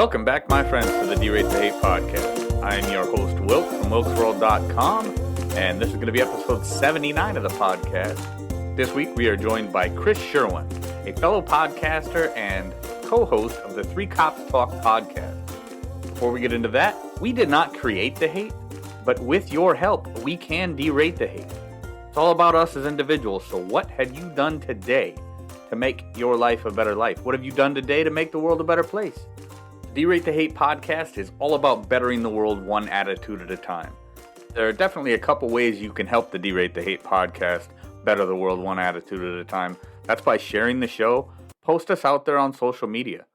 Welcome back, my friends, to the D-Rate the Hate podcast. I am your host, Wilk from wilksworld.com, and this is going to be episode 79 of the podcast. This week, we are joined by Chris Sherwin, a fellow podcaster and co-host of the Three Cops Talk podcast. Before we get into that, we did not create the hate, but with your help, we can derate the hate. It's all about us as individuals, so what have you done today to make your life a better life? What have you done today to make the world a better place? The Derate the Hate podcast is all about bettering the world one attitude at a time. There are definitely a couple ways you can help the Derate the Hate podcast better the world one attitude at a time. That's by sharing the show. Post us out there on social media.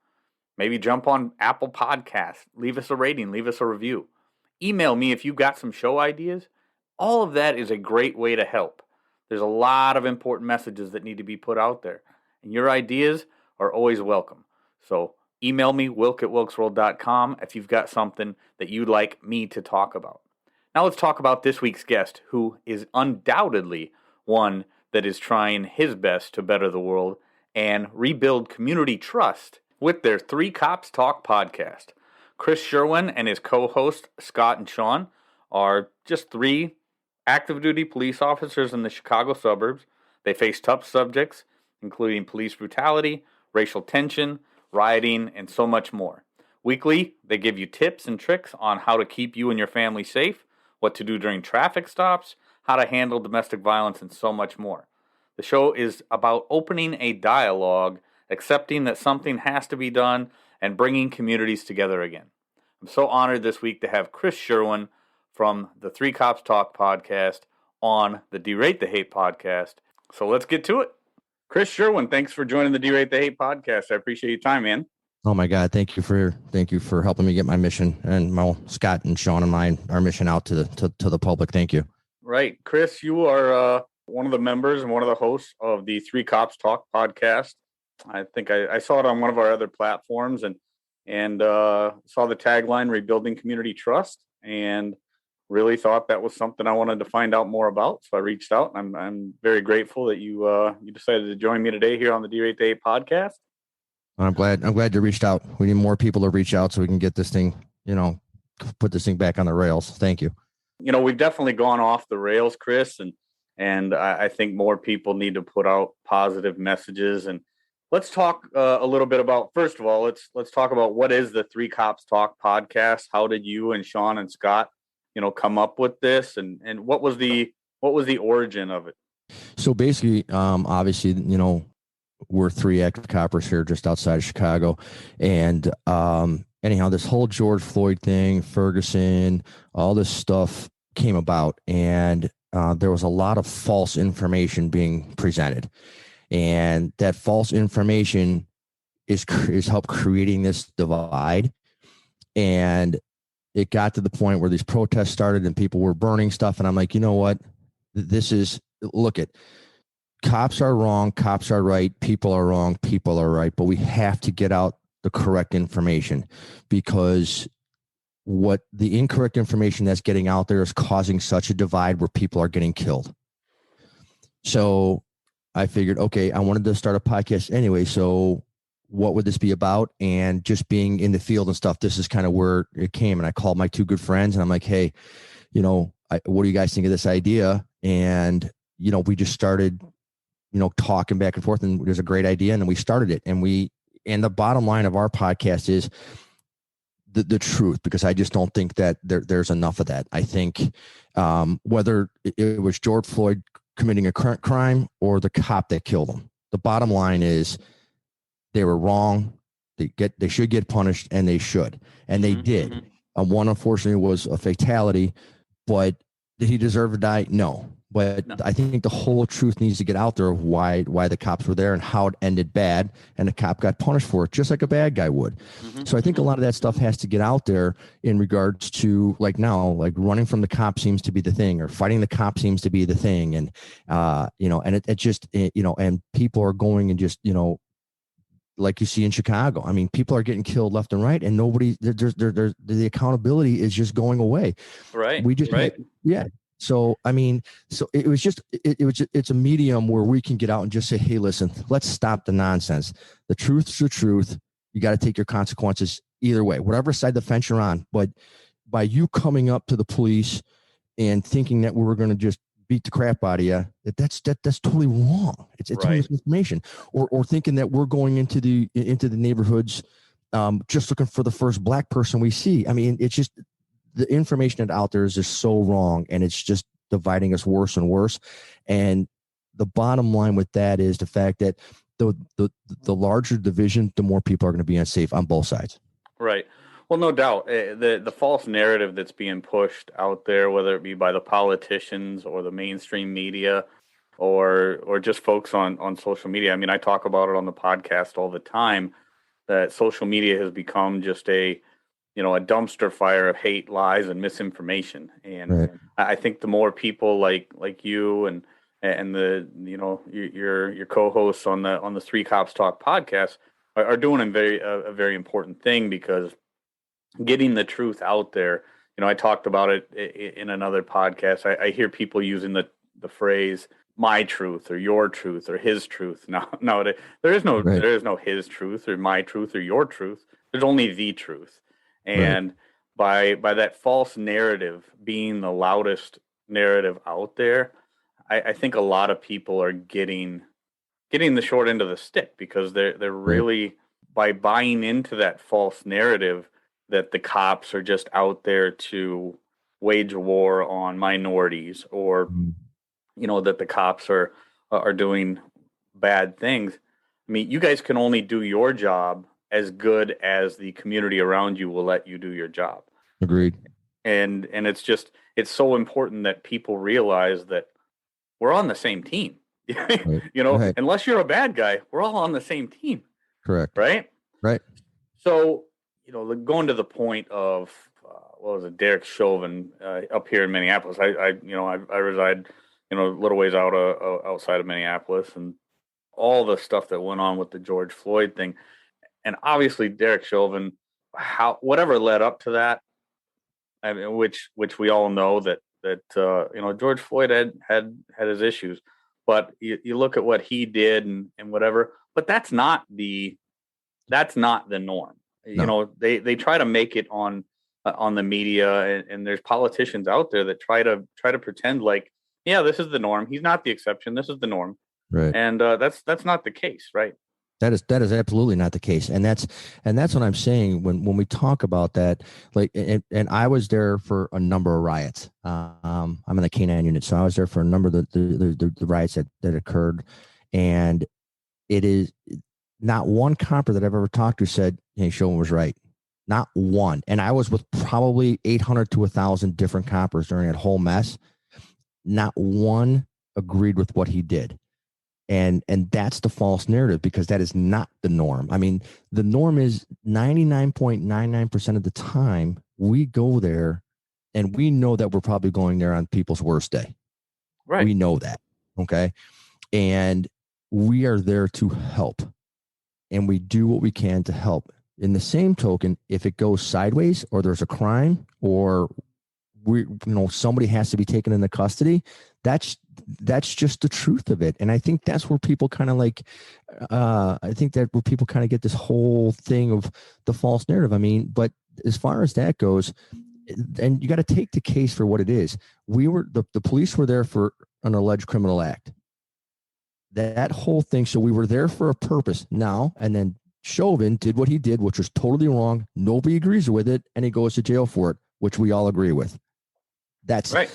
Maybe jump on Apple Podcasts. Leave us a rating. Leave us a review. Email me if you've got some show ideas. All of that is a great way to help. There's a lot of important messages that need to be put out there. And your ideas are always welcome. So email me, wilk@wilksworld.com, if you've got something that you'd like me to talk about. Now let's talk about this week's guest, who is undoubtedly one that is trying his best to better the world and rebuild community trust with their Three Cops Talk podcast. Chris Sherwin and his co-host, Scott and Sean, are just three active duty police officers in the Chicago suburbs. They face tough subjects, including police brutality, racial tension, rioting, and so much more. Weekly, they give you tips and tricks on how to keep you and your family safe, what to do during traffic stops, how to handle domestic violence, and so much more. The show is about opening a dialogue, accepting that something has to be done, and bringing communities together again. I'm so honored this week to have Chris Sherwin from the Three Cops Talk podcast on the Derate the Hate podcast. So let's get to it. Chris Sherwin, thanks for joining the Derate the Hate podcast. I appreciate your time, man. Oh my God. Thank you for helping me get my mission and Scott and Sean and mine, our mission out to the public. Thank you. Right. Chris, you are one of the members and one of the hosts of the Three Cops Talk podcast. I think I saw it on one of our other platforms and saw the tagline "Rebuilding Community Trust," and really thought that was something I wanted to find out more about. So I reached out. I'm very grateful that you decided to join me today here on the Derate the Hate podcast. I'm glad you reached out. We need more people to reach out so we can get this thing, put this thing back on the rails. Thank you. We've definitely gone off the rails, Chris, and I think more people need to put out positive messages. And let's talk a little bit about, first of all, let's talk about what is the Three Cops Talk podcast. How did you and Sean and Scott come up with this, and what was the origin of it? So basically, obviously, we're three active coppers here just outside of Chicago, and anyhow, this whole George Floyd thing, Ferguson, all this stuff came about, and there was a lot of false information being presented, and that false information is helped creating this divide. And it got to the point where these protests started and people were burning stuff. And I'm like, you know what? Cops are wrong. Cops are right. People are wrong. People are right. But we have to get out the correct information, because what the incorrect information that's getting out there is causing such a divide where people are getting killed. So I figured, okay, I wanted to start a podcast anyway. So what would this be about? And just being in the field and stuff, this is kind of where it came. And I called my two good friends and I'm like, hey, what do you guys think of this idea? And, we just started, talking back and forth, and it was a great idea. And then we started it, and the bottom line of our podcast is the truth, because I just don't think that there's enough of that. I think whether it was George Floyd committing a current crime or the cop that killed him, the bottom line is, they were wrong. They should get punished, and they should, and they did. One, unfortunately, was a fatality, but did he deserve to die? No. But no. I think the whole truth needs to get out there of why the cops were there and how it ended bad, and the cop got punished for it, just like a bad guy would. So I think a lot of that stuff has to get out there in regards to, like, now, like, running from the cop seems to be the thing, or fighting the cop seems to be the thing. And, and it just, and people are going and just, like you see in Chicago. I mean, people are getting killed left and right, and nobody, the accountability is just going away. Right. Yeah. So, I mean, it was just, it's a medium where we can get out and just say, hey, listen, let's stop the nonsense. The truth's the truth. You got to take your consequences either way, whatever side of the fence you're on. But by you coming up to the police and thinking that we were going to just beat the crap out of you, that's totally wrong. It's totally Right. misinformation. Or thinking that we're going into the neighborhoods just looking for the first black person we see. I mean, it's just the information that out there is just so wrong, and it's just dividing us worse and worse. And the bottom line with that is the fact that the larger division, the more people are going to be unsafe on both sides. Right. Well, no doubt. The false narrative that's being pushed out there, whether it be by the politicians or the mainstream media, or just folks on social media. I mean, I talk about it on the podcast all the time, that social media has become just a dumpster fire of hate, lies, and misinformation. And Right. I think the more people like you and the your co-hosts on the Three Cops Talk podcast are doing a very important thing, because getting the truth out there. I talked about it in another podcast. I hear people using the phrase "my truth" or "your truth" or "his truth." No, there is no Right. his truth or my truth or your truth. There's only the truth. Right. And by that false narrative being the loudest narrative out there, I think a lot of people are getting the short end of the stick, because they're Right. really, by buying into that false narrative that the cops are just out there to wage war on minorities, or Mm. that the cops are doing bad things. I mean, you guys can only do your job as good as the community around you will let you do your job. Agreed. And it's so important that people realize that we're on the same team. Right. Right. Unless you're a bad guy, we're all on the same team, Correct. right? Right. So, going to the point of what was it, Derek Chauvin up here in Minneapolis. I reside, a little ways outside of Minneapolis, and all the stuff that went on with the George Floyd thing, and obviously Derek Chauvin, whatever led up to that, I mean, which we all know that George Floyd had his issues, but you look at what he did and whatever, but that's not the norm. No. They try to make it on the media, and there's politicians out there that try to pretend like, yeah, this is the norm. He's not the exception. This is the norm. Right. And that's not the case, right? That is absolutely not the case, and that's what I'm saying when we talk about that. Like, and I was there for a number of riots. I'm in the K-9 unit, so I was there for a number of the riots that occurred, and it is not one copper that I've ever talked to said, "Hey, Sherwin was right." Not one. And I was with probably 800 to 1,000 different coppers during that whole mess. Not one agreed with what he did. And that's the false narrative, because that is not the norm. I mean, the norm is 99.99% of the time we go there and we know that we're probably going there on people's worst day. Right. We know that. Okay. And we are there to help, and we do what we can to help. In the same token, if it goes sideways, or there's a crime, or somebody has to be taken into custody, that's just the truth of it. And I think that's where people kind of get this whole thing of the false narrative. I mean, but as far as that goes, and you got to take the case for what it is. The police were there for an alleged criminal act. That whole thing. So we were there for a purpose now, and then Chauvin did what he did, which was totally wrong. Nobody agrees with it, and he goes to jail for it, which we all agree with. That's right.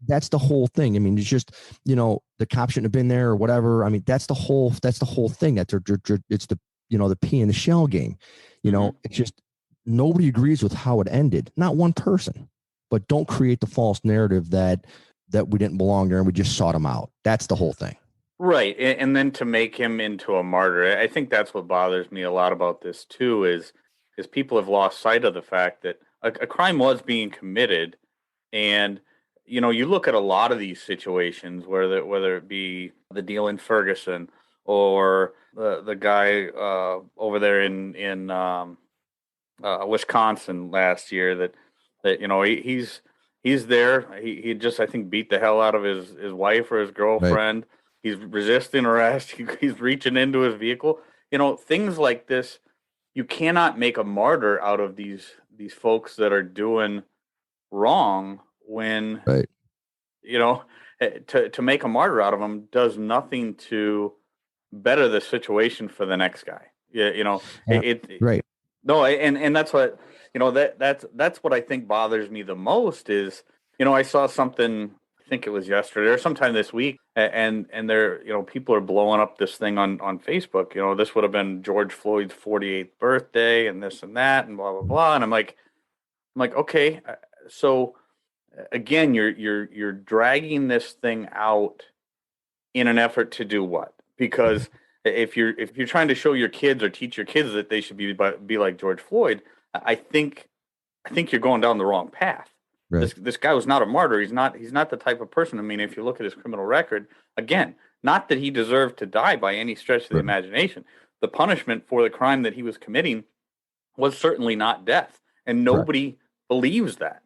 That's the whole thing. I mean, it's just, the cop shouldn't have been there or whatever. I mean, that's the whole thing. It's the the pea in the shell game. It's just nobody agrees with how it ended. Not one person. But don't create the false narrative that we didn't belong there and we just sought him out. That's the whole thing. Right. And then to make him into a martyr, I think that's what bothers me a lot about this too, is people have lost sight of the fact that a crime was being committed. And, you look at a lot of these situations, whether it be the deal in Ferguson, or the guy over there in Wisconsin last year, that he's there. He just, I think, beat the hell out of his wife or his girlfriend. Right. He's resisting arrest. He's reaching into his vehicle. Things like this. you cannot make a martyr out of these folks that are doing wrong when, Right. to make a martyr out of them does nothing to better the situation for the next guy. Yeah, Yeah. Right. no, and that's what, that's what I think bothers me the most is, I saw something, I think it was yesterday or sometime this week, and there, people are blowing up this thing on Facebook. This would have been George Floyd's 48th birthday and this and that and blah blah blah. And I'm like, okay, so again, you're dragging this thing out in an effort to do what? Because if you're trying to show your kids or teach your kids that they should be like George Floyd, I think you're going down the wrong path. Right. This guy was not a martyr. He's not the type of person. I mean, if you look at his criminal record, again, not that he deserved to die by any stretch of the imagination. The punishment for the crime that he was committing was certainly not death, and nobody believes that.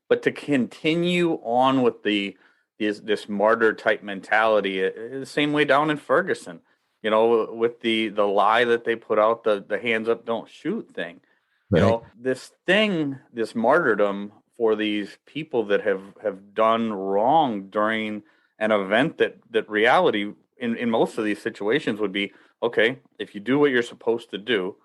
But to continue on with this martyr type mentality, the same way down in Ferguson, with the lie that they put out, the hands up, don't shoot thing. Right. This martyrdom for these people that have done wrong during an event that reality in most of these situations would be, okay, if you do what you're supposed to do,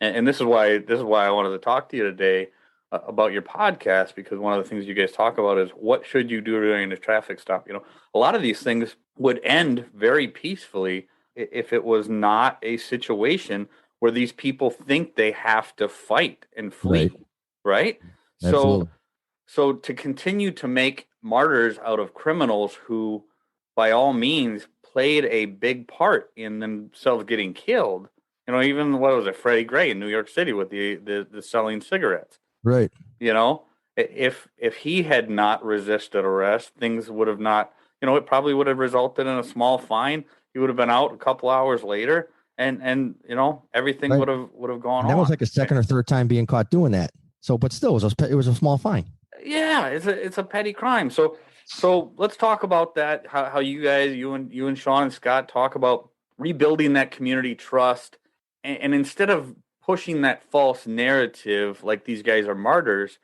and this is why I wanted to talk to you today about your podcast, because one of the things you guys talk about is what should you do during a traffic stop. A lot of these things would end very peacefully if it was not a situation where these people think they have to fight and flee, right? Absolutely. So to continue to make martyrs out of criminals who, by all means, played a big part in themselves getting killed. Even what was it, Freddie Gray in New York City with the selling cigarettes. Right. If he had not resisted arrest, things would have not. It probably would have resulted in a small fine. He would have been out a couple hours later, and everything Right. would have gone And that on. was like a second or third time being caught doing that. So, but still, it was a small fine. Yeah, it's a petty crime. So let's talk about that. How you guys, you and Sean and Scott, talk about rebuilding that community trust, and instead of pushing that false narrative like these guys are martyrs,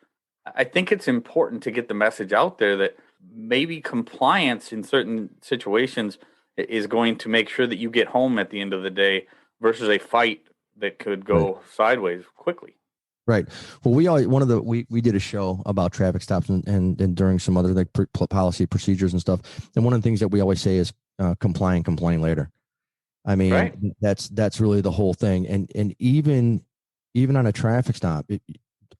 I think it's important to get the message out there that maybe compliance in certain situations is going to make sure that you get home at the end of the day versus a fight that could go sideways quickly. Right. Well, we did a show about traffic stops and during some other like policy procedures and stuff. And one of the things that we always say is comply and complain later. I mean, that's really the whole thing. And even on a traffic stop,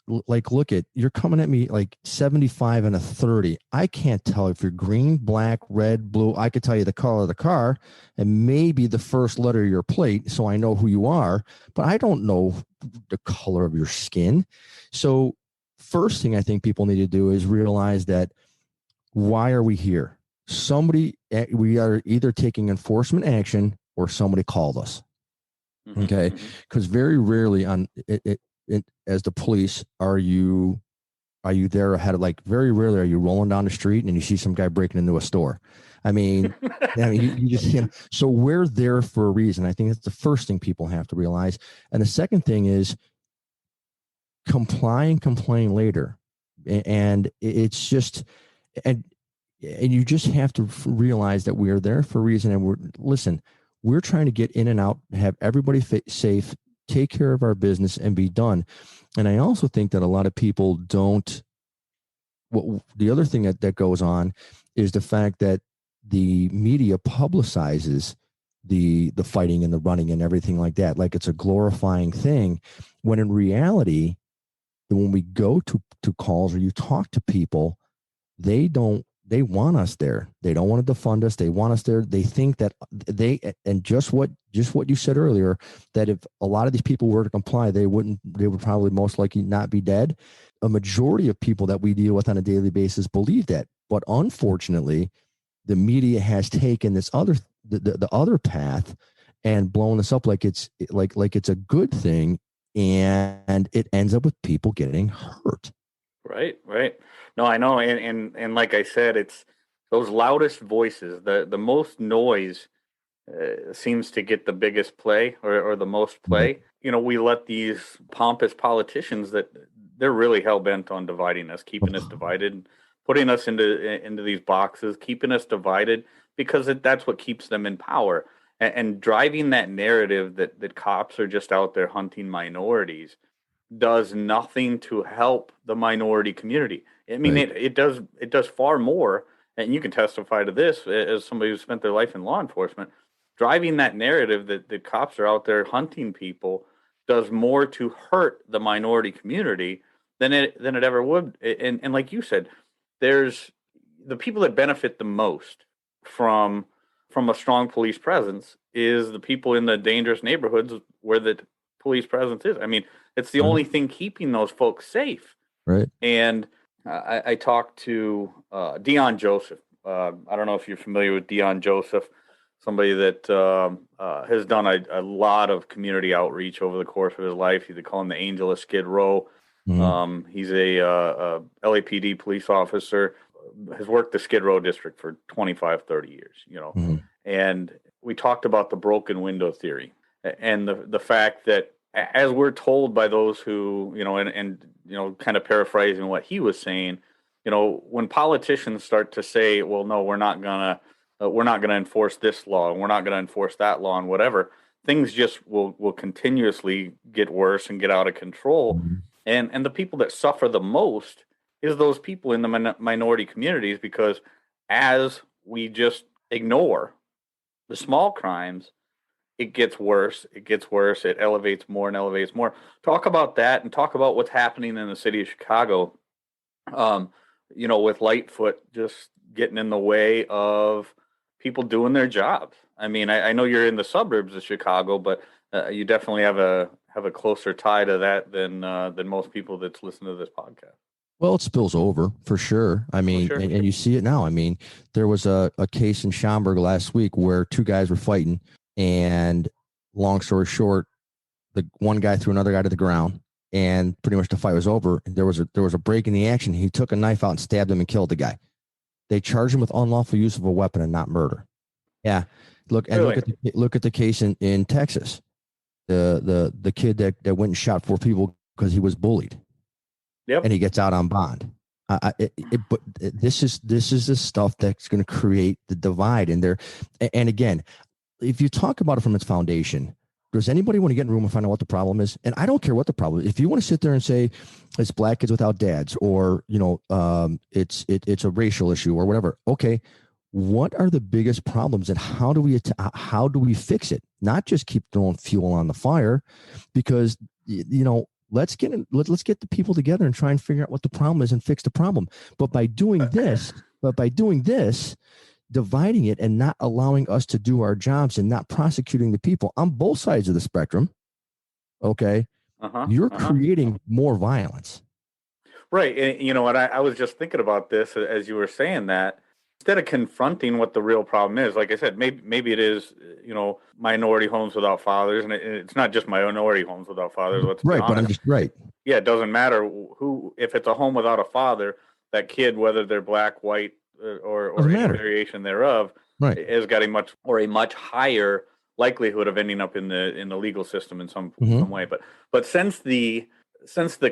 look at, you're coming at me like 75 and a 30. I can't tell if you're green, black, red, blue. I could tell you the color of the car and maybe the first letter of your plate, so I know who you are, but I don't know the color of your skin. So first thing I think people need to do is realize that, why are we here? We are either taking enforcement action or somebody called us. Okay. Because very rarely as the police, are you there ahead of, like, very rarely are you rolling down the street and you see some guy breaking into a store. I mean, you just, so we're there for a reason. I think that's the first thing people have to realize. And the second thing is comply and complain later. And it's just, and you just have to realize that we are there for a reason. And we're trying to get in and out, have everybody safe, take care of our business, and be done. And I also think that a lot of people don't. The other thing that goes on is the fact that the media publicizes the fighting and the running and everything like that, like it's a glorifying thing, when in reality, when we go to calls or you talk to people, they want us there. They don't want to defund us. They want us there. They think that and just what you said earlier, that if a lot of these people were to comply, they would probably most likely not be dead. A majority of people that we deal with on a daily basis believe that. But unfortunately, the media has taken this the other path and blown this up like it's a good thing, and it ends up with people getting hurt. Right. No, I know. And like I said, it's those loudest voices, the most noise seems to get the biggest play or the most play. You know, we let these pompous politicians that they're really hell bent on dividing us, keeping us divided, putting us into these boxes, keeping us divided because that's what keeps them in power and driving that narrative that cops are just out there hunting minorities does nothing to help the minority community. I mean, Right. it does far more, and you can testify to this as somebody who spent their life in law enforcement. Driving that narrative that the cops are out there hunting people does more to hurt the minority community than it ever would. And like you said, there's the people that benefit the most from a strong police presence is the people in the dangerous neighborhoods where the police presence is. I mean, it's the Right. only thing keeping those folks safe. Right. And I talked to Dion Joseph. I don't know if you're familiar with Dion Joseph, somebody that has done a lot of community outreach over the course of his life. They call him the Angel of Skid Row. He's a LAPD police officer, has worked the Skid Row district for 25, 30 years, you know. And we talked about the broken window theory and the fact that as we're told by those who, you know, and you know, kind of paraphrasing what he was saying, you know, when politicians start to say, well, no, we're not gonna enforce this law and we're not gonna enforce that law and whatever, things just will continuously get worse and get out of control. And the people that suffer the most is those people in the minority communities, because as we just ignore the small crimes, it gets worse. It gets worse. It elevates more and elevates more. Talk about that and talk about what's happening in the city of Chicago. You know, with Lightfoot just getting in the way of people doing their jobs. I mean, I know you're in the suburbs of Chicago, but you definitely have a closer tie to that than most people that's listening to this podcast. Well, it spills over for sure. I mean, sure. and you see it now. I mean, there was a case in Schaumburg last week where two guys were fighting, and long story short, the one guy threw another guy to the ground, and pretty much the fight was over. There was a break in the action. He took a knife out and stabbed him and killed the guy. They charged him with unlawful use of a weapon and not murder. Yeah, look at the case in Texas. The kid that went and shot 4 people because he was bullied. Yep. And he gets out on bond. But this is the stuff that's going to create the divide in there. And again, if you talk about it from its foundation, does anybody want to get in a room and find out what the problem is? And I don't care what the problem is. If you want to sit there and say it's black kids without dads, or you know, it's a racial issue or whatever. Okay, what are the biggest problems, and how do we fix it? Not just keep throwing fuel on the fire, because you know. Let's get the people together and try and figure out what the problem is and fix the problem. But by doing this, dividing it and not allowing us to do our jobs and not prosecuting the people on both sides of the spectrum, okay, you're creating more violence. Right. And, you know what, I was just thinking about this as you were saying that. Instead of confronting what the real problem is, like I said, maybe it is, you know, minority homes without fathers, and it's not just minority homes without fathers. Let's be honest. But I'm just right. Yeah, it doesn't matter who. If it's a home without a father, that kid, whether they're black, white, or any variation thereof, right, has got a much higher likelihood of ending up in the legal system in some way. But since the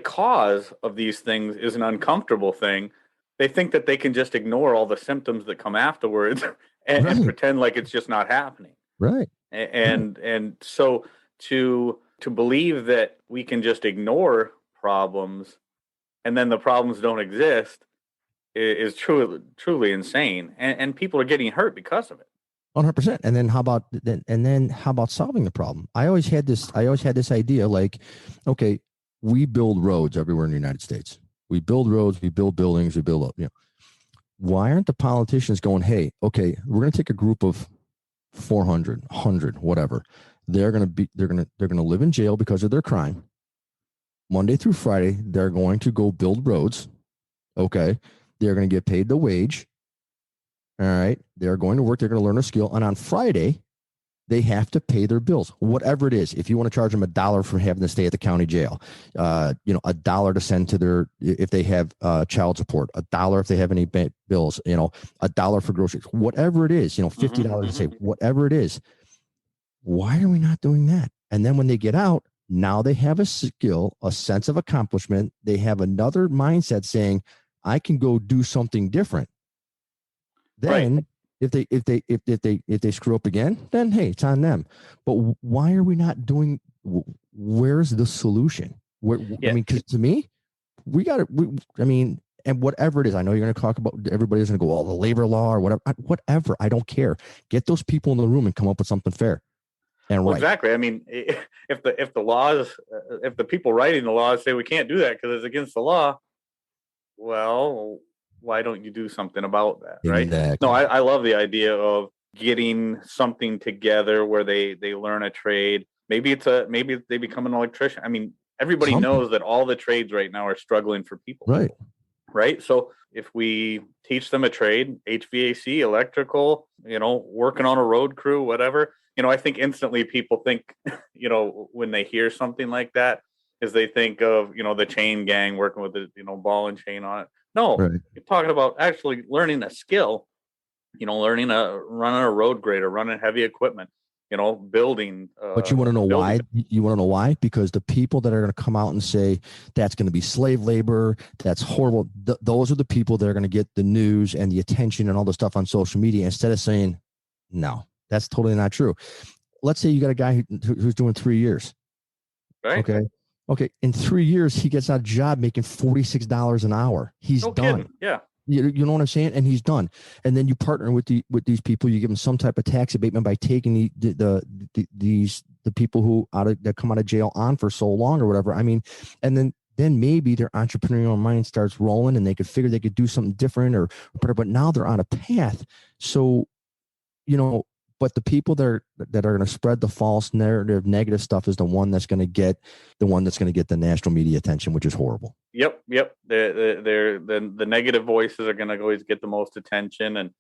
cause of these things is an uncomfortable thing, they think that they can just ignore all the symptoms that come afterwards and pretend like it's just not happening. Right. And so to believe that we can just ignore problems and then the problems don't exist is truly insane. And people are getting hurt because of it. 100%. And then how about solving the problem? I always had this idea, like, okay, we build roads everywhere in the United States. We build roads, we build buildings, we build up. You know, why aren't the politicians going, hey, okay, we're going to take a group of 400, 100, whatever. They're going to live in jail because of their crime. Monday through Friday, they're going to go build roads. Okay, they're going to get paid the wage. All right, they're going to work. They're going to learn a skill, and on Friday, they have to pay their bills, whatever it is. If you want to charge them $1 for having to stay at the county jail, you know, $1 to send to if they have child support, $1 if they have any bills, you know, $1 for groceries, whatever it is, you know, $50 to say, whatever it is, Why are we not doing that? And then when they get out, now they have a skill, a sense of accomplishment. They have another mindset saying, I can go do something different. Right. Then if they screw up again, then hey, it's on them. But why are we not doing? Where's the solution? Where, I Yeah. mean, because to me, we got to. I mean, and whatever it is, I know you're going to talk about. Everybody's going to go, oh, the labor law or whatever. Whatever, I don't care. Get those people in the room and come up with something fair and Well, right. exactly. I mean, if the laws, if the people writing the laws say we can't do that because it's against the law, well, why don't you do something about that, right? No, Exactly. I love the idea of getting something together where they learn a trade. Maybe maybe they become an electrician. I mean, everybody Something. knows that all the trades right now are struggling for people, Right. right? So if we teach them a trade, HVAC, electrical, working on a road crew, whatever, I think instantly people think, when they hear something like that, is they think of, the chain gang working with the, ball and chain on it. No, Right. you're talking about actually learning a skill, running a road grader, running heavy equipment, building, But you want to know building. why? You want to know why? Because the people that are going to come out and say that's going to be slave labor, that's horrible. Those are the people that are going to get the news and the attention and all the stuff on social media instead of saying, no, that's totally not true. Let's say you got a guy who's doing 3 years. Right? Okay. Okay. In 3 years, he gets out of job making $46 an hour. He's No done. kidding. Yeah. You know what I'm saying? And he's done. And then you partner with these people. You give them some type of tax abatement by taking the people who that come out of jail on for so long or whatever. I mean, and then maybe their entrepreneurial mind starts rolling and they could figure they could do something different or whatever. But now they're on a path. So, but the people that are going to spread the false narrative, negative stuff is the one that's going to get the national media attention, which is horrible. Yep. The negative voices are going to always get the most attention, and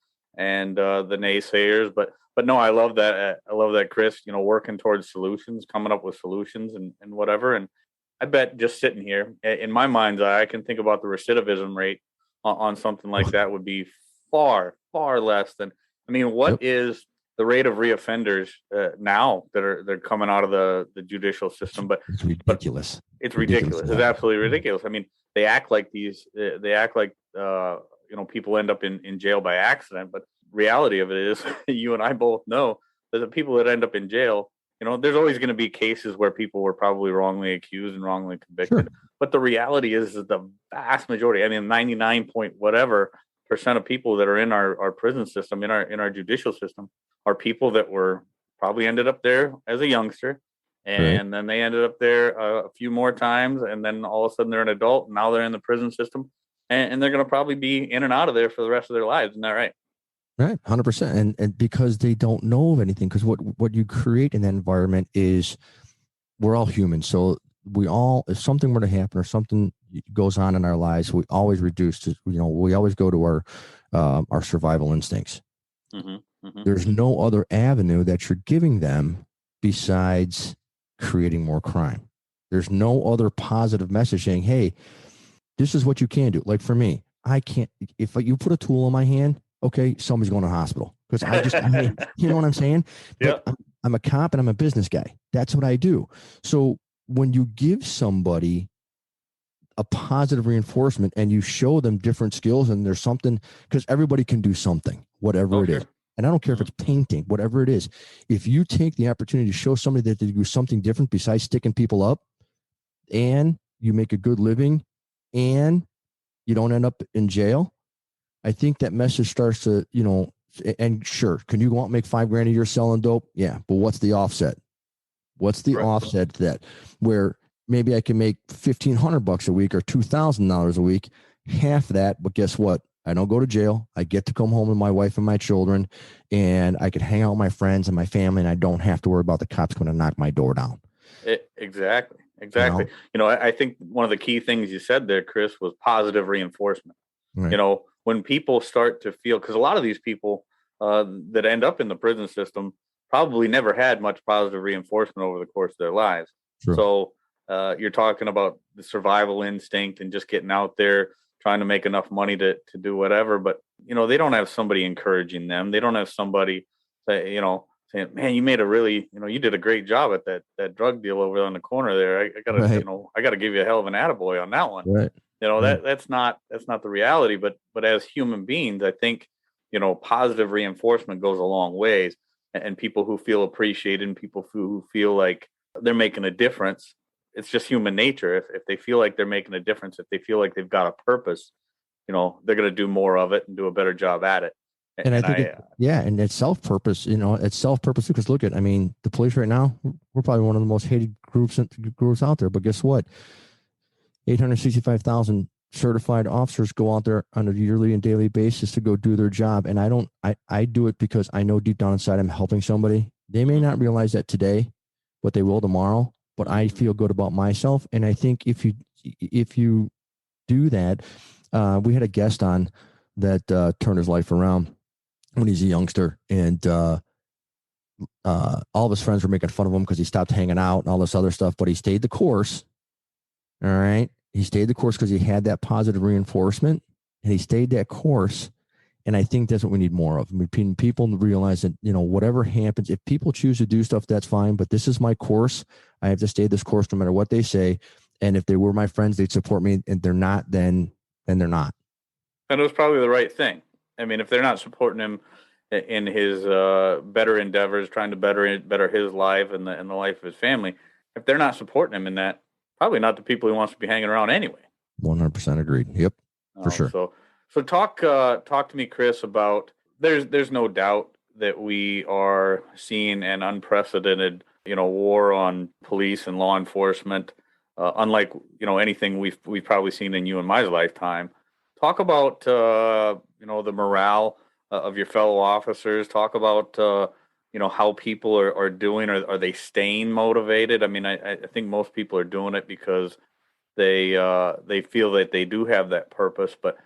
the naysayers. But no, I love that. I love that, Chris. Working towards solutions, coming up with solutions, and whatever. And I bet just sitting here in my mind's eye, I can think about the recidivism rate on something like that would be far less than. I mean, what is the rate of reoffenders now they're coming out of the judicial system? But it's ridiculous. It's ridiculous. It's absolutely ridiculous. I mean, they act like people end up in jail by accident, but reality of it is you and I both know that the people that end up in jail, there's always going to be cases where people were probably wrongly accused and wrongly convicted. Sure. But the reality is that the vast majority, I mean, 99 point whatever % of people that are in our prison system, in our judicial system, are people that were probably ended up there as a youngster. And then they ended up there a few more times, and then all of a sudden they're an adult, and now they're in the prison system, and they're going to probably be in and out of there for the rest of their lives. Isn't that right? Right, 100%. And because they don't know of anything, because what you create in that environment is we're all human. So if something were to happen or something goes on in our lives, we always reduce to, we always go to our survival instincts. Mm-hmm, mm-hmm. There's no other avenue that you're giving them besides creating more crime. There's no other positive message saying, hey, this is what you can do. Like for me, I can't, if you put a tool in my hand, okay, somebody's going to hospital because you know what I'm saying? But yeah. I'm a cop and I'm a business guy. That's what I do. So when you give somebody a positive reinforcement and you show them different skills and there's something, because everybody can do something, whatever it is. And I don't care if it's painting, whatever it is. If you take the opportunity to show somebody that they do something different besides sticking people up, and you make a good living, and you don't end up in jail, I think that message starts to, and sure, can you go out and make $5,000 a year selling dope? Yeah, but what's the offset? What's the offset to that? Where maybe I can make $1,500 a week or $2,000 a week, half that, but guess what? I don't go to jail. I get to come home with my wife and my children, and I can hang out with my friends and my family, and I don't have to worry about the cops going to knock my door down. Exactly. I think one of the key things you said there, Chris, was positive reinforcement. Right. When people start to feel, because a lot of these people that end up in the prison system probably never had much positive reinforcement over the course of their lives. True. So you're talking about the survival instinct and just getting out there, trying to make enough money to do whatever. But, they don't have somebody encouraging them. They don't have somebody that, saying, man, you made a really, you did a great job at that drug deal over on the corner there. I gotta, Right. I gotta give you a hell of an attaboy on that one. Right. Right. That's not the reality, but as human beings, I think, positive reinforcement goes a long ways, and people who feel appreciated and people who feel like they're making a difference, it's just human nature. If they feel like they're making a difference, if they feel like they've got a purpose, they're going to do more of it and do a better job at it. And I And think and it's self-purpose, it's self-purpose because look at, I mean, the police right now, we're probably one of the most hated groups out there, but guess what? 865,000 certified officers go out there on a yearly and daily basis to go do their job. And I do it because I know deep down inside I'm helping somebody. They may not realize that today, but they will tomorrow. But I feel good about myself. And I think if you do that, we had a guest on that turned his life around when he's a youngster, and all of his friends were making fun of him because he stopped hanging out and all this other stuff, but he stayed the course. All right. He stayed the course because he had that positive reinforcement, and he stayed that course. And I think that's what we need more of. I mean, people realize that, whatever happens, if people choose to do stuff, that's fine. But this is my course. I have to stay this course no matter what they say. And if they were my friends, they'd support me. And they're not, then they're not. And it was probably the right thing. I mean, if they're not supporting him in his better endeavors, trying to better his life and the life of his family, if they're not supporting him in that, probably not the people he wants to be hanging around anyway. 100% agreed. Yep, for sure. So talk to me, Chris, about there's no doubt that we are seeing an unprecedented, war on police and law enforcement, unlike anything we've probably seen in you and my lifetime. Talk about the morale of your fellow officers. Talk about how people are doing. Are they staying motivated? I mean, I think most people are doing it because they feel that they do have that purpose, but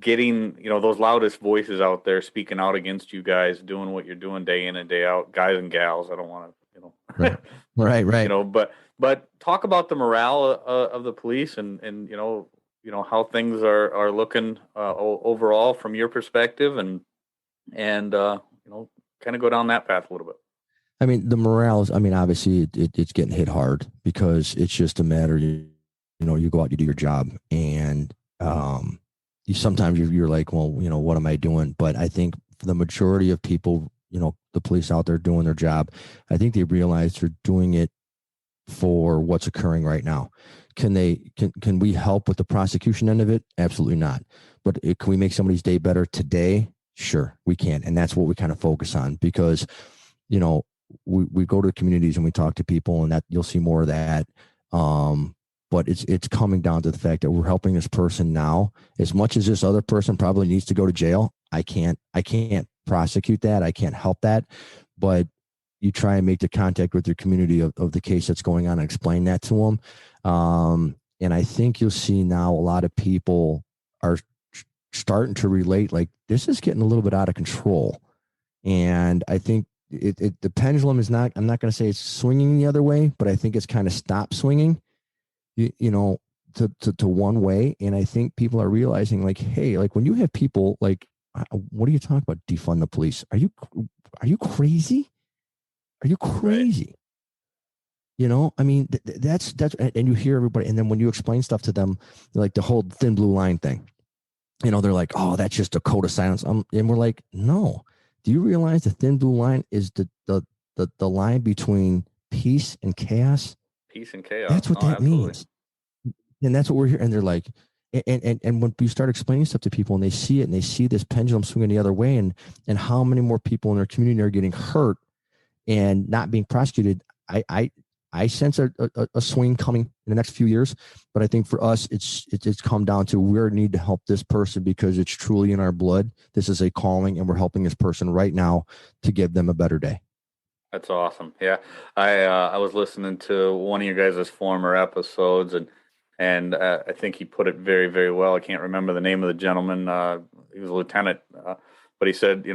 getting those loudest voices out there speaking out against you guys doing what you're doing day in and day out, guys and gals. I don't want to right. But talk about the morale of the police and how things are looking overall from your perspective, and kind of go down that path a little bit. I mean, the morale is, obviously it's getting hit hard because it's just a matter, you go out, you do your job, and sometimes you're like, well, what am I doing? But I think for the majority of people, the police out there doing their job, I think they realize they're doing it for what's occurring right now. Can we help with the prosecution end of it? Absolutely not. But can we make somebody's day better today? Sure, we can. And that's what we kind of focus on because, we go to the communities and we talk to people, and that you'll see more of that. But it's coming down to the fact that we're helping this person now. As much as this other person probably needs to go to jail, I can't prosecute that. I can't help that. But you try and make the contact with your community of the case that's going on and explain that to them. And I think you'll see now a lot of people are starting to relate, like, this is getting a little bit out of control. And I think the pendulum is not, I'm not going to say it's swinging the other way, but I think it's kind of stopped swinging, to one way. And I think people are realizing, like, hey, like, when you have people like, what are you talking about? Defund the police? Are you crazy? Are you crazy? Right. That's, and you hear everybody. And then when you explain stuff to them, like the whole thin blue line thing, they're like, oh, that's just a code of silence. And we're like, no, do you realize the thin blue line is the line between peace and chaos? Peace and chaos. That's what that absolutely. means. And that's what we're here. And they're like, and when you start explaining stuff to people and they see it and they see this pendulum swinging the other way, and how many more people in their community are getting hurt and not being prosecuted, I sense a swing coming in the next few years. But I think for us, it's come down to we need to help this person because it's truly in our blood. This is a calling, and we're helping this person right now to give them a better day. That's awesome. Yeah, I was listening to one of your guys' former episodes, and I think he put it very, very well. I can't remember the name of the gentleman. He was a lieutenant, but he said,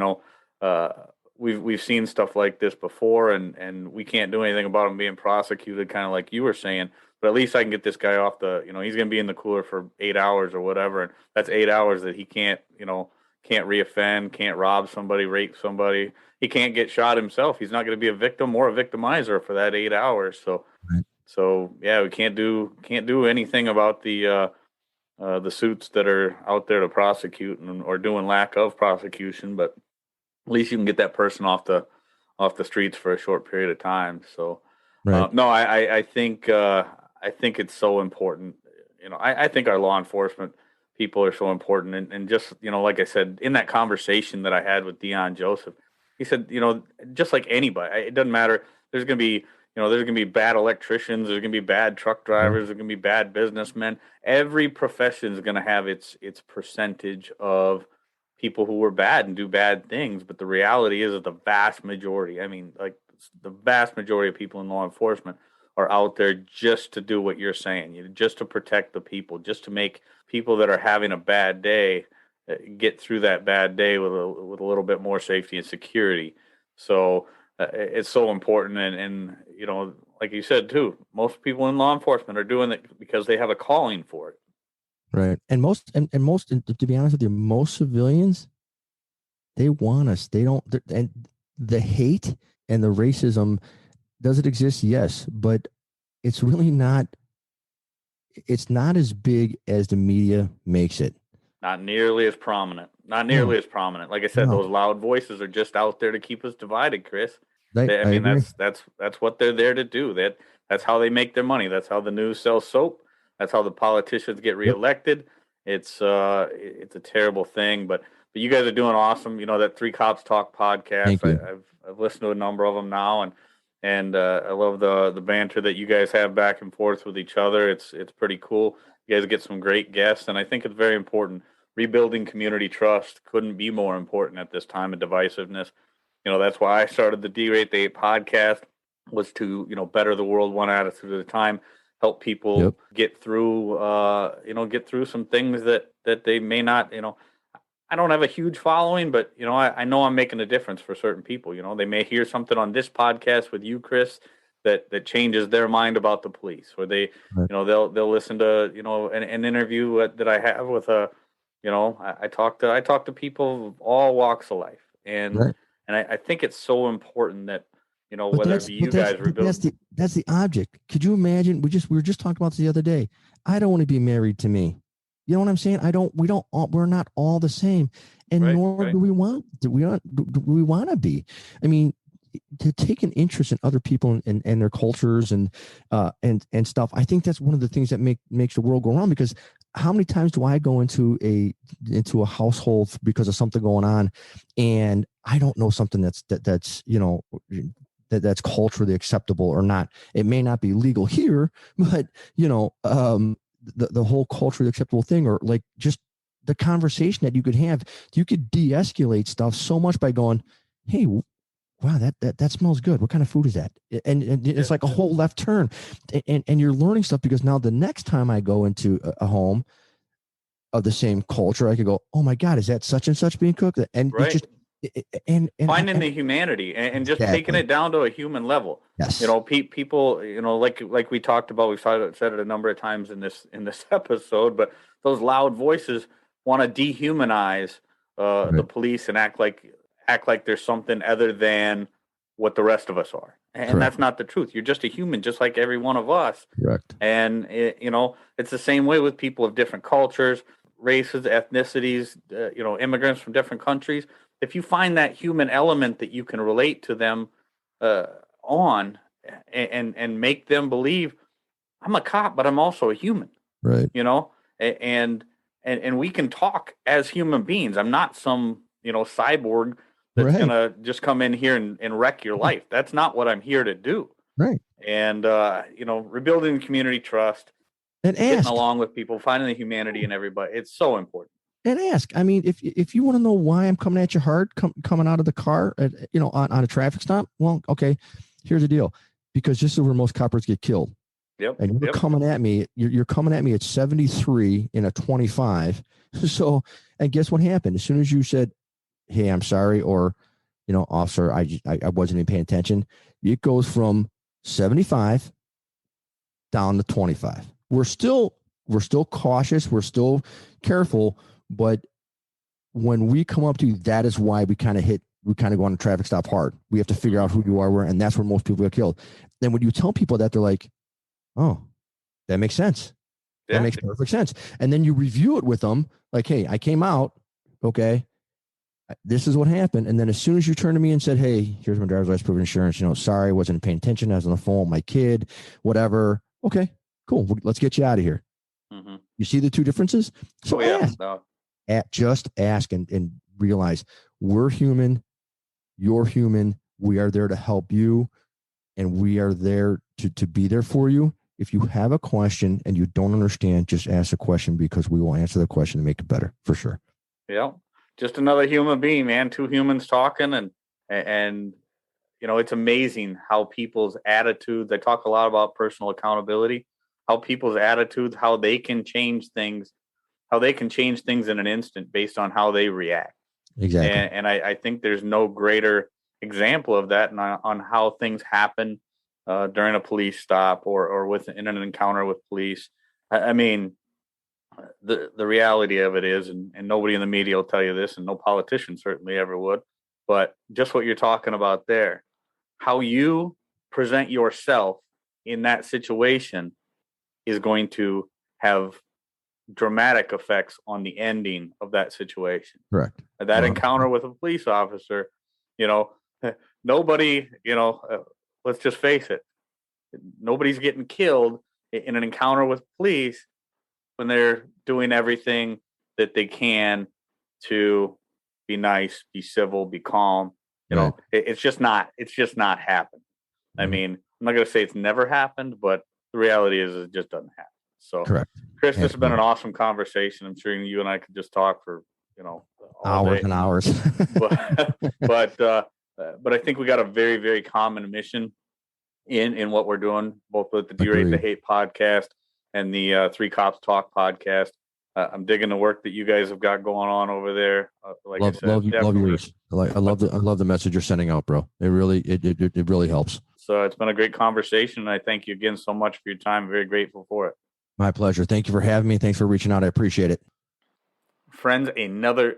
we've seen stuff like this before, and we can't do anything about him being prosecuted, kind of like you were saying. But at least I can get this guy off he's going to be in the cooler for 8 hours or whatever, and that's 8 hours that he can't can't reoffend, can't rob somebody, rape somebody. He can't get shot himself. He's not going to be a victim or a victimizer for that 8 hours. So, Right. yeah, we can't do anything about the suits that are out there to prosecute or doing lack of prosecution. But at least you can get that person off the streets for a short period of time. So, Right. no, I think it's so important. I think our law enforcement people are so important, and just like I said in that conversation that I had with Dion Joseph, he said, just like anybody, it doesn't matter. There's gonna be bad electricians. There's gonna be bad truck drivers. There's gonna be bad businessmen. Every profession is gonna have its percentage of people who are bad and do bad things. But the reality is that the vast majority, I mean, like the vast majority of people in law enforcement are out there just to do what you're saying, just to protect the people, just to make people that are having a bad day get through that bad day with a little bit more safety and security. So it's so important. And like you said, too, most people in law enforcement are doing it because they have a calling for it. Right. And to be honest with you, most civilians, they want us. They don't, and the hate and the racism, does it exist? Yes, but it's really not. It's not as big as the media makes it. Not nearly as prominent. Not No, nearly as prominent. Like I said, no. those loud voices are just out there to keep us divided, Chris. I I mean, agree. that's what they're there to do. That's how they make their money. That's how the news sells soap. That's how the politicians get Yep. reelected. It's a terrible thing, but you guys are doing awesome. That Three Cops Talk podcast. Thank you. I've listened to a number of them now, and I love the banter that you guys have back and forth with each other. It's pretty cool. You guys get some great guests, and I think it's very important. Rebuilding community trust couldn't be more important at this time of divisiveness. That's why I started the D-Rate the 8 podcast, was to, better the world one attitude at a time, help people get through, get through some things that they may not, I don't have a huge following, but, I know I'm making a difference for certain people. They may hear something on this podcast with you, Chris, that changes their mind about the police, or they, they'll listen to, an interview that I have with I talk to people of all walks of life, and I think it's so important that whether it be you guys rebuild. That's the object. Could you imagine? We were just talking about this the other day. I don't want to be married to me. You know what I'm saying? We're not all the same, and nor do we want to. We want to be. I mean, to take an interest in other people and their cultures and stuff. I think that's one of the things that makes the world go around, because how many times do I go into a household because of something going on, and I don't know something that's that's culturally acceptable or not. It may not be legal here, but the whole culturally acceptable thing, or like just the conversation that you could have, you could de-escalate stuff so much by going, hey, wow, that smells good. What kind of food is that? And it's like a whole left turn, and you're learning stuff, because now the next time I go into a home of the same culture, I could go, oh my God, is that such and such being cooked? And it just and finding the humanity and just taking it down to a human level. Yes. People, like we talked about, we've said it a number of times in this episode, but those loud voices want to dehumanize the police and act like there's something other than what the rest of us are. And that's not the truth. You're just a human, just like every one of us. Correct. And it's the same way with people of different cultures, races, ethnicities, immigrants from different countries. If you find that human element that you can relate to them on, and make them believe, I'm a cop, but I'm also a human. Right. And we can talk as human beings. I'm not some cyborg that's gonna just come in here and wreck your life. That's not what I'm here to do. Right. And rebuilding community trust, and getting along with people, finding the humanity in everybody. It's so important. And ask. I mean, if you want to know why I'm coming at you hard, coming out of the car, on a traffic stop, well, okay, here's the deal. Because this is where most coppers get killed. Yep. And you're coming at me. You're coming at me at 73 in a 25. So, and guess what happened? As soon as you said, "Hey, I'm sorry," or, "Officer, I wasn't even paying attention," it goes from 75 down to 25. We're still cautious. We're still careful, but when we come up to you, that is why we kind of go on a traffic stop hard. We have to figure out who you are, and that's where most people get killed. Then when you tell people that, they're like, oh, that makes sense. That makes perfect sense. And then you review it with them like, hey, I came out. Okay. This is what happened. And then as soon as you turned to me and said, hey, here's my driver's license, proof of insurance, sorry, I wasn't paying attention. I was on the phone with my kid, whatever. Okay, cool. Let's get you out of here. Mm-hmm. You see the two differences? So just ask and realize we're human. You're human. We are there to help you. And we are there to be there for you. If you have a question and you don't understand, just ask a question, because we will answer the question and make it better for sure. Yeah. Just another human being, man. Two humans talking, and it's amazing how people's attitudes. I talk a lot about personal accountability. How people's attitudes, how they can change things in an instant based on how they react. Exactly. And I think there's no greater example of that on how things happen during a police stop or in an encounter with police. I mean, the reality of it is, and nobody in the media will tell you this, and no politician certainly ever would, but just what you're talking about there, how you present yourself in that situation is going to have dramatic effects on the ending of that situation. Correct. That encounter with a police officer, nobody, let's just face it, nobody's getting killed in an encounter with police when they're doing everything that they can to be nice, be civil, be calm. It's just not happened. Mm-hmm. I mean, I'm not going to say it's never happened, but the reality is it just doesn't happen. So, correct. Chris, this has been an awesome conversation. I'm sure you and I could just talk for, hours and hours. but I think we got a very, very common mission in what we're doing, both with the D-Rate the Hate podcast and the Three Cops Talk podcast. I'm digging the work that you guys have got going on over there. Love yours. I love the message you're sending out, bro. It really helps. So it's been a great conversation, and I thank you again so much for your time. I'm very grateful for it. My pleasure. Thank you for having me. Thanks for reaching out. I appreciate it. Friends, another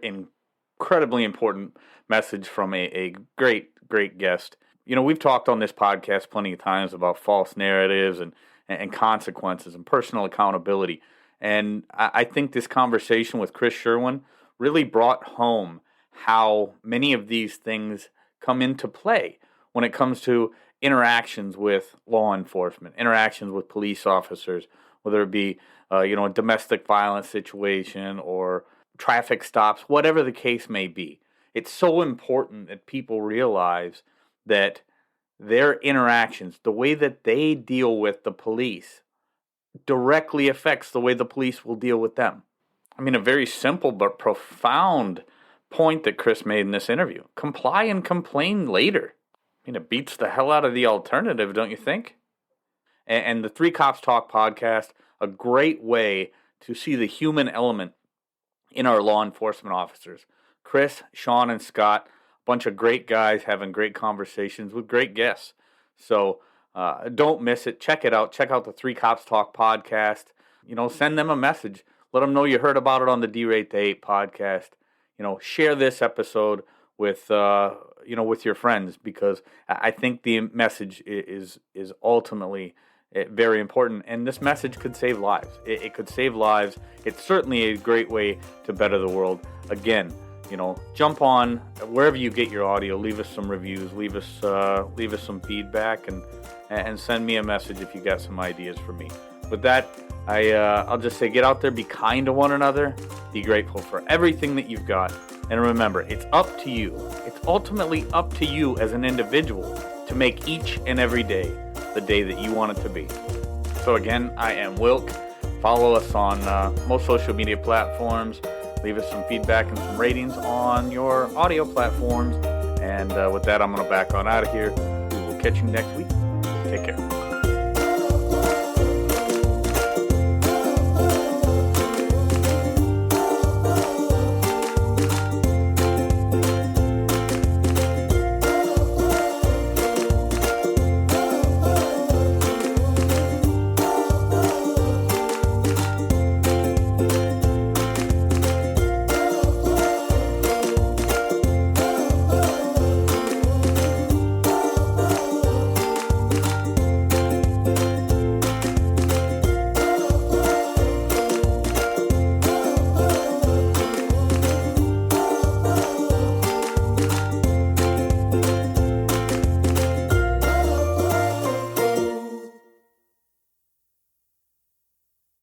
incredibly important message from a great, great guest. We've talked on this podcast plenty of times about false narratives and consequences and personal accountability. And I think this conversation with Chris Sherwin really brought home how many of these things come into play when it comes to interactions with law enforcement, interactions with police officers, whether it be a domestic violence situation or traffic stops, whatever the case may be. It's so important that people realize that their interactions, the way that they deal with the police, directly affects the way the police will deal with them. I mean, a very simple but profound point that Chris made in this interview. Comply and complain later. I mean, it beats the hell out of the alternative, don't you think? And the Three Cops Talk podcast, a great way to see the human element in our law enforcement officers. Chris, Sean, and Scott, a bunch of great guys having great conversations with great guests. So don't miss it. Check it out. Check out the Three Cops Talk podcast. Send them a message. Let them know you heard about it on the D-Rate the Hate podcast. Share this episode with your friends, because I think the message is ultimately very important, and this message could save lives. It could save lives. It's certainly a great way to better the world. Again, jump on wherever you get your audio. Leave us some reviews. Leave us some feedback, and send me a message if you got some ideas for me. With that, I'll just say, get out there, be kind to one another, be grateful for everything that you've got, and remember, it's up to you. It's ultimately up to you as an individual to make each and every day the day that you want it to be. So again, I am Wilk. Follow us on most social media platforms. Leave us some feedback and some ratings on your audio platforms. And with that, I'm going to back on out of here. We will catch you next week. Take care.